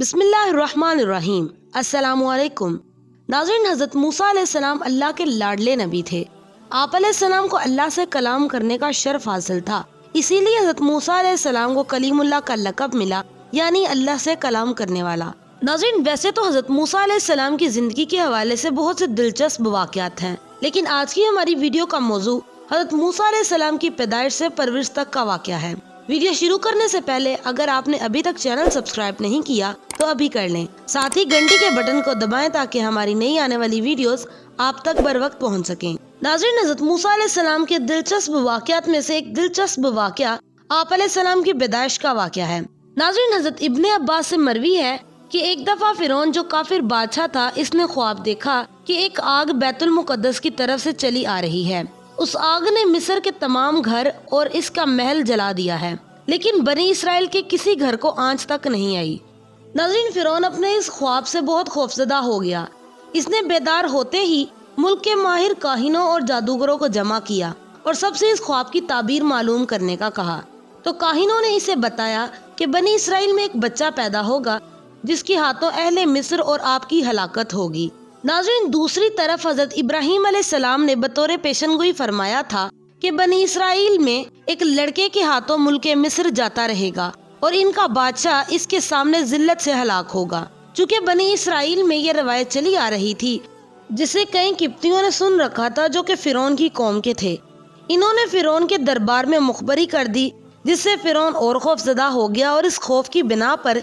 बिस्मिल्लाहिर्रहमानिर्रहीम। अस्सलामुअलैकुम। नाज़रीन, हज़रत मूसा अलैहिस्सलाम अल्लाह के लाडले नबी थे। आप अलैहिस्सलाम को अल्लाह से कलाम करने का शर्फ हासिल था, इसीलिए हज़रत मूसा अलैहिस्सलाम को कलीमुल्लाह का लक़ब मिला, यानी अल्लाह से कलाम करने वाला। नाज़रीन, वैसे तो हज़रत मूसा अलैहिस्सलाम की ज़िंदगी के हवाले से बहुत से दिलचस्प वाक़यात हैं, लेकिन आज की हमारी वीडियो का मौजू हज़रत मूसा अलैहिस्सलाम की पैदाइश से परवरिश तक का वाक़या है। वीडियो शुरू करने से पहले अगर आपने अभी तक चैनल सब्सक्राइब नहीं किया तो अभी कर लें, साथ ही घंटी के बटन को दबाएं ताकि हमारी नई आने वाली वीडियोस आप तक बर वक्त पहुँच सकें। नाज़रीन, हज़रत मूसा अलैहिस्सलाम के दिलचस्प वाक़यात में से एक दिलचस्प वाक़या आप अलैहिस्सलाम की पैदाइश का वाक़या है। नाज़रीन, हज़रत इब्ने अब्बास से मरवी है कि एक दफा फिरौन जो काफिर बादशाह था, इसने ख्वाब देखा कि एक आग बैतुल मुक़द्दस की तरफ से चली आ रही है। उस आग ने मिस्र के तमाम घर और इसका महल जला दिया है, लेकिन बनी इसराइल के किसी घर को आंच तक नहीं आई। नाज़रीन, फिरौन अपने इस ख्वाब से बहुत खौफजदा हो गया। इसने बेदार होते ही मुल्क के माहिर काहिनों और जादूगरों को जमा किया और सबसे इस ख्वाब की ताबीर मालूम करने का कहा। तो काहिनों ने इसे बताया कि बनी इसराइल में एक बच्चा पैदा होगा जिसके हाथों अहले मिस्र और आपकी हलाकत होगी। नाज़रीन, दूसरी तरफ हज़रत इब्राहीम अलैहिस्सलाम ने बतौर पेशनगोई फरमाया था कि बनी इसराइल में एक लड़के के हाथों मुल्के मिस्र जाता रहेगा और इनका बादशाह इसके सामने जिल्लत से हलाक होगा। चूँकि बनी इसराइल में ये रवायत चली आ रही थी जिसे कई किप्तियों ने सुन रखा था, जो कि फिरौन की कौम के थे। इन्होंने फिरौन के दरबार में मुखबरी कर दी, जिससे फिरौन और खौफजदा हो गया और इस खौफ की बिना पर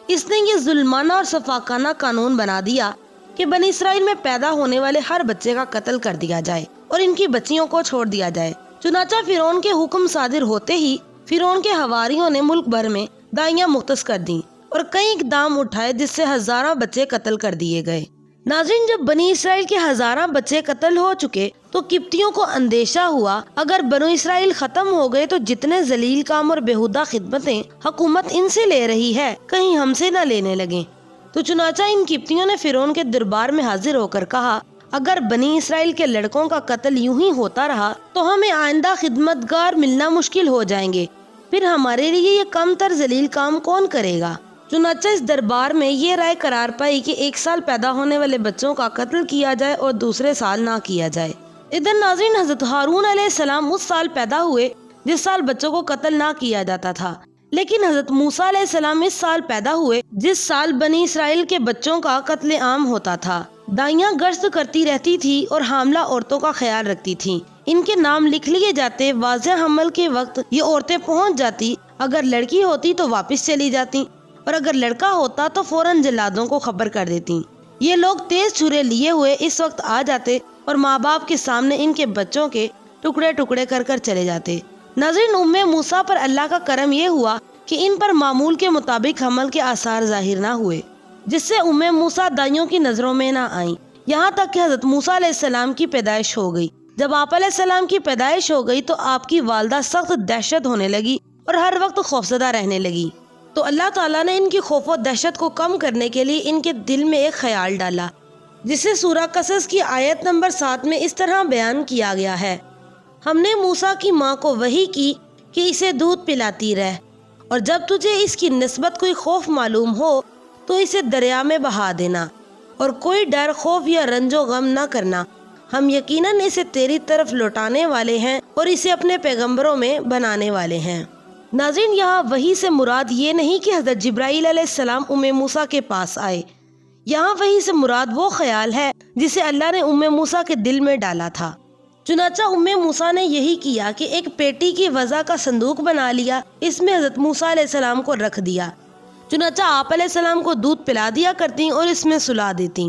इसने ये जुल्माना और सफाकाना कानून बना दिया कि बनी इसराइल में पैदा होने वाले हर बच्चे का कत्ल कर दिया जाए और इनकी बच्चियों को छोड़ दिया जाए। चुनाचा फिरौन के हुक्म सादिर होते ही फिरौन के हवारियों ने मुल्क भर में दाइयां मुख्तस कर दी और कई इकदाम उठाए, जिससे हजारों बच्चे कत्ल कर दिए गए। नाज़रीन, जब बनी इसराइल के हजारों बच्चे कत्ल हो चुके तो किप्तियों को अंदेशा हुआ अगर बनी इसराइल खत्म हो गए तो जितने जलील काम और बेहुदा खिदमतें हुकूमत इनसे ले रही है कहीं हमसे न लेने लगे। तो चुनाचा इन किप्तियों ने फिरौन के दरबार में हाजिर होकर कहा, अगर बनी इसराइल के लड़कों का कत्ल यूं ही होता रहा तो हमें आइंदा खिदमतगार मिलना मुश्किल हो जाएंगे, फिर हमारे लिए ये कम तर जलील काम कौन करेगा। चुनाचा इस दरबार में ये राय करार पाई कि एक साल पैदा होने वाले बच्चों का कत्ल किया जाए और दूसरे साल ना किया जाए। इधर नाज़रीन, हज़रत हारून अलैहिस्सलाम उस साल पैदा हुए जिस साल बच्चों को कत्ल ना किया जाता था, लेकिन हज़रत मूसा अलैहिस्सलाम इस साल पैदा हुए जिस साल बनी इसराइल के बच्चों का कत्ले आम होता था। दाइयां गश्त करती रहती थी और हामला औरतों का ख्याल रखती थीं। इनके नाम लिख लिए जाते, वाज़ेह हमल के वक्त ये औरतें पहुंच जाती, अगर लड़की होती तो वापस चली जाती और अगर लड़का होता तो फौरन जल्लादों को खबर कर देती। ये लोग तेज छुरे लिए हुए इस वक्त आ जाते और माँ बाप के सामने इनके बच्चों के टुकड़े टुकड़े कर कर चले जाते। नाज़रीन, उम्मे मूसा पर अल्लाह का करम ये हुआ कि इन पर मामूल के मुताबिक हमल के आसार जाहिर ना हुए, जिससे उम्मे मूसा दाइयों की नजरों में ना आई। यहाँ तक कि हज़रत मूसा अलैहिस्सलाम की पैदाइश हो गई। जब आप अलैहिस्सलाम की पैदाइश हो गई तो आपकी वालदा सख्त दहशत होने लगी और हर वक्त खौफजदा रहने लगी। तो अल्लाह ताला ने इनकी खौफ और दहशत को कम करने के लिए इनके दिल में एक ख्याल डाला, जिसे सूरह कसस की आयत नंबर 7 में इस तरह बयान किया गया है, हमने मूसा की माँ को वही की कि इसे दूध पिलाती रह, और जब तुझे इसकी निस्बत कोई खौफ मालूम हो तो इसे दरिया में बहा देना और कोई डर खौफ या रंजो गम न करना, हम यकीनन इसे तेरी तरफ लौटाने वाले हैं और इसे अपने पैगंबरों में बनाने वाले हैं। नाज़रीन, यहाँ वही से मुराद ये नहीं कि हज़रत जिब्राईल अलैहिस्सलाम उम्मे मूसा के पास आए। यहाँ वही से मुराद वो ख्याल है जिसे अल्लाह ने उम्मे मूसा के दिल में डाला था। चुनाचा उम्मे मूसा ने यही किया कि एक पेटी की वज़ा का संदूक बना लिया, इसमें हज़रत मूसा अलैहिस्सलाम को रख दिया। चुनाचा आप अलैहिस्सलाम को दूध पिला दिया करती और इसमें सुला देती।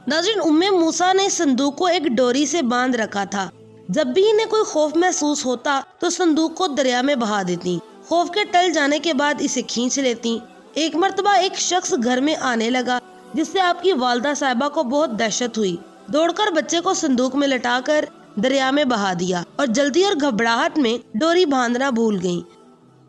नाज़रीन, उम्मे मूसा ने संदूक को एक डोरी से बांध रखा था। जब भी इन्हें कोई खौफ महसूस होता तो संदूक को दरिया में बहा देती। खौफ के टल जाने के बाद इसे खींच लेती। एक मर्तबा एक शख्स घर में आने लगा, जिससे आपकी वालदा साहिबा को बहुत दहशत हुई। दौड़कर बच्चे को संदूक में लटाकर दरिया में बहा दिया और जल्दी और घबराहट में डोरी बांधना भूल गईं,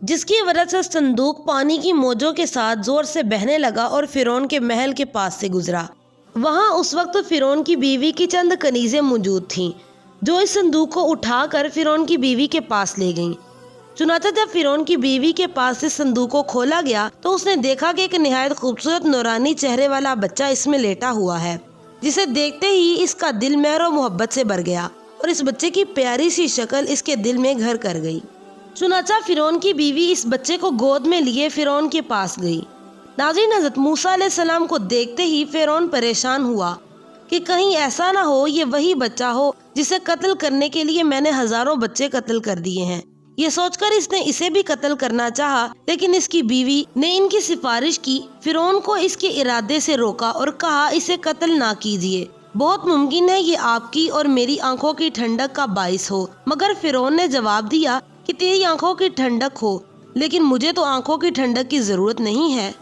जिसकी वजह से संदूक पानी की मौजों के साथ जोर से बहने लगा और फिरौन के महल के पास से गुजरा। वहाँ उस वक्त फिरौन की बीवी की चंद कनीजें मौजूद थीं, जो इस संदूक को उठाकर फिरौन की बीवी के पास ले गईं। चुनाचा जब फिरौन की बीवी के पास से संदूक को खोला गया तो उसने देखा कि एक निहायत खूबसूरत नूरानी चेहरे वाला बच्चा इसमें लेटा हुआ है, जिसे देखते ही इसका दिल मेहर और मोहब्बत से भर गया और इस बच्चे की प्यारी सी शक्ल इसके दिल में घर कर गई। चुनाचा फिरौन की बीवी इस बच्चे को गोद में लिए फिरौन के पास गई। नाज़रीन, हज़रत मूसा अलैहिस्सलाम को देखते ही फिरौन परेशान हुआ कि कहीं ऐसा ना हो ये वही बच्चा हो जिसे कत्ल करने के लिए मैंने हजारों बच्चे कत्ल कर दिए हैं। ये सोचकर इसने इसे भी कत्ल करना चाहा, लेकिन इसकी बीवी ने इनकी सिफारिश की। फिरौन को इसके इरादे से रोका और कहा इसे कत्ल ना कीजिए, बहुत मुमकिन है ये आपकी और मेरी आंखों की ठंडक का बाइस हो। मगर फिरौन ने जवाब दिया कि तेरी आंखों की ठंडक हो, लेकिन मुझे तो आंखों की ठंडक की जरूरत नहीं है,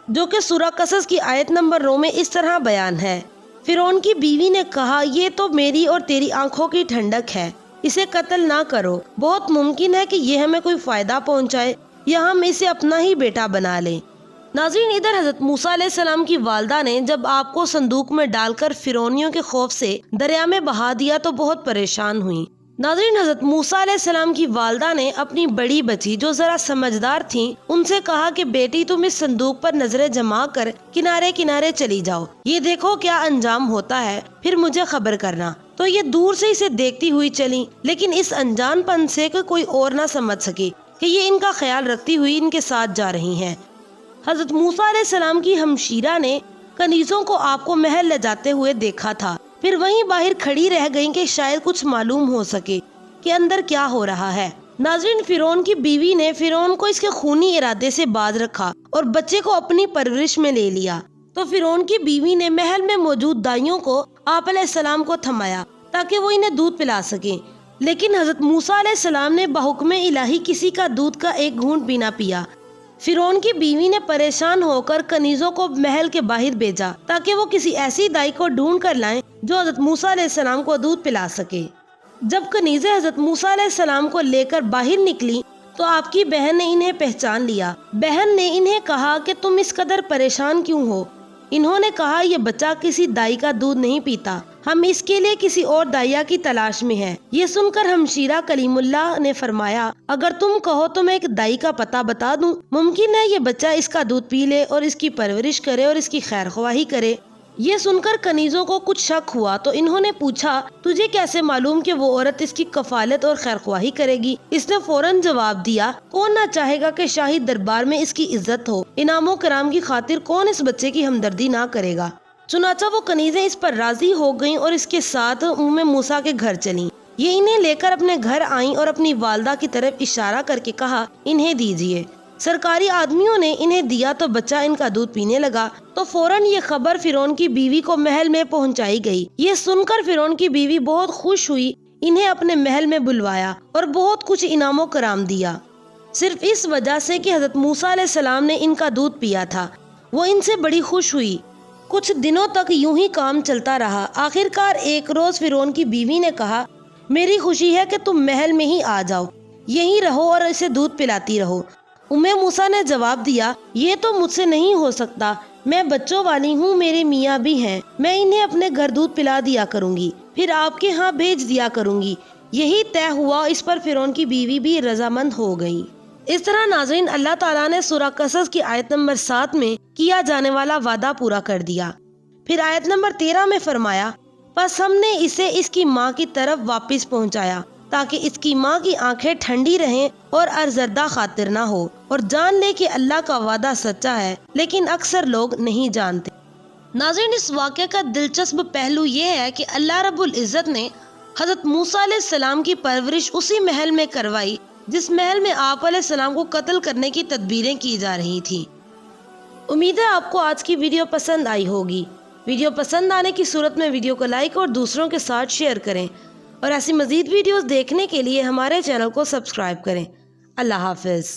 जो कि सूरह कसस की आयत नंबर 9 में इस तरह बयान है। फिरौन की बीवी ने कहा ये तो मेरी और तेरी आंखों की ठंडक है, इसे कत्ल ना करो, बहुत मुमकिन है कि ये हमें कोई फायदा पहुंचाए या हम इसे अपना ही बेटा बना लें। नाज़रीन, इधर हज़रत मूसा अलैहिस्सलाम की वालदा ने जब आपको संदूक में डालकर फिरौनियों के खौफ से दरिया में बहा दिया तो बहुत परेशान हुई। नाज़रीन, हज़रत मूसा अलैहिस्सलाम की वालदा ने अपनी बड़ी बच्ची जो जरा समझदार थी उनसे कहा कि बेटी तुम इस संदूक पर नजरें जमा कर किनारे किनारे चली जाओ, ये देखो क्या अंजाम होता है, फिर मुझे खबर करना। तो ये दूर से इसे देखती हुई चली, लेकिन इस अनजानपन से कोई और ना समझ सके कि ये इनका ख्याल रखती हुई इनके साथ जा रही हैं। हज़रत मूसा अलैहिस्सलाम की हमशीरा ने कनीज़ों को आपको महल ले जाते हुए देखा था, फिर वहीं बाहर खड़ी रह गईं कि शायद कुछ मालूम हो सके कि अंदर क्या हो रहा है। नाज़रीन, फिरौन की बीवी ने फिरौन को इसके खूनी इरादे से बाज रखा और बच्चे को अपनी परवरिश में ले लिया। तो फिरौन की बीवी ने महल में मौजूद दाइयों को आप अलैहिस्सलाम को थमाया ताकि वो इन्हें दूध पिला सके, लेकिन हज़रत मूसा अलैहिस्सलाम ने बहुक्मे इलाही किसी का दूध का एक घूंट भी ना पिया। फिरौन की बीवी ने परेशान होकर कनीज़ों को महल के बाहर भेजा ताकि वो किसी ऐसी दाई को ढूंढ कर लाएं जो हज़रत मूसा अलैहिस्सलाम को दूध पिला सके। जब कनीज़ें हज़रत मूसा अलैहिस्सलाम को लेकर बाहर निकली तो आपकी बहन ने इन्हें पहचान लिया। बहन ने इन्हें कहा कि तुम इस कदर परेशान क्यों हो। इन्होंने कहा ये बच्चा किसी दाई का दूध नहीं पीता, हम इसके लिए किसी और दाइया की तलाश में हैं। ये सुनकर हमशीरा कलीमुल्लाह ने फरमाया अगर तुम कहो तो मैं एक दाई का पता बता दूं, मुमकिन है ये बच्चा इसका दूध पी ले और इसकी परवरिश करे और इसकी खैर ख्वाही करे। ये सुनकर कनीज़ों को कुछ शक हुआ तो इन्होंने पूछा तुझे कैसे मालूम कि वो औरत इसकी कफालत और खैर ख्वाही करेगी। इसने फौरन जवाब दिया कौन ना चाहेगा कि शाही दरबार में इसकी इज्जत हो, इनामो कराम की खातिर कौन इस बच्चे की हमदर्दी ना करेगा। चुनाचा वो कनीज़ें इस पर राजी हो गईं और इसके साथ उम्मे मूसा के घर चलीं। ये इन्हें लेकर अपने घर आईं और अपनी वालदा की तरफ इशारा करके कहा इन्हें दीजिए। सरकारी आदमियों ने इन्हें दिया तो बच्चा इनका दूध पीने लगा। तो फौरन ये खबर फिरौन की बीवी को महल में पहुंचाई गई। ये सुनकर फिरौन की बीवी बहुत खुश हुई, इन्हें अपने महल में बुलवाया और बहुत कुछ इनामो कराम दिया, सिर्फ इस वजह से कि हज़रत मूसा अलैहिस्सलाम ने इनका दूध पिया था। वो इनसे बड़ी खुश हुई। कुछ दिनों तक यूं ही काम चलता रहा। आखिरकार एक रोज फिरौन की बीवी ने कहा मेरी खुशी है कि तुम महल में ही आ जाओ, यहीं रहो और इसे दूध पिलाती रहो। उम्मे मूसा ने जवाब दिया ये तो मुझसे नहीं हो सकता, मैं बच्चों वाली हूँ, मेरे मियाँ भी हैं, मैं इन्हें अपने घर दूध पिला दिया करूँगी, फिर आपके यहाँ भेज दिया करूँगी। यही तय हुआ। इस पर फिरौन की बीवी भी रजामंद हो गई। इस तरह नाज़रीन अल्लाह ताला ने सूरह कसस की आयत नंबर 7 में किया जाने वाला वादा पूरा कर दिया। फिर आयत नंबर 13 में फरमाया बस हमने इसे इसकी माँ की तरफ वापस पहुँचाया ताकि इसकी माँ की आंखें ठंडी रहें और अर्जरदा खातिर ना हो और जान ले कि अल्लाह का वादा सच्चा है, लेकिन अक्सर लोग नहीं जानते। नाज़रीन इस वाक़े का दिलचस्प पहलू ये है कि अल्लाह रब्बुल इज़्ज़त ने हज़रत मूसा अलैहिस्सलाम की परवरिश उसी महल में करवाई जिस महल में आप अलैहिस्सलाम को कत्ल करने की तदबीरें की जा रही थी। उम्मीद है आपको आज की वीडियो पसंद आई होगी। वीडियो पसंद आने की सूरत में वीडियो को लाइक और दूसरों के साथ शेयर करें और ऐसी मज़ीद वीडियोस देखने के लिए हमारे चैनल को सब्सक्राइब करें। अल्लाह हाफ़िज़।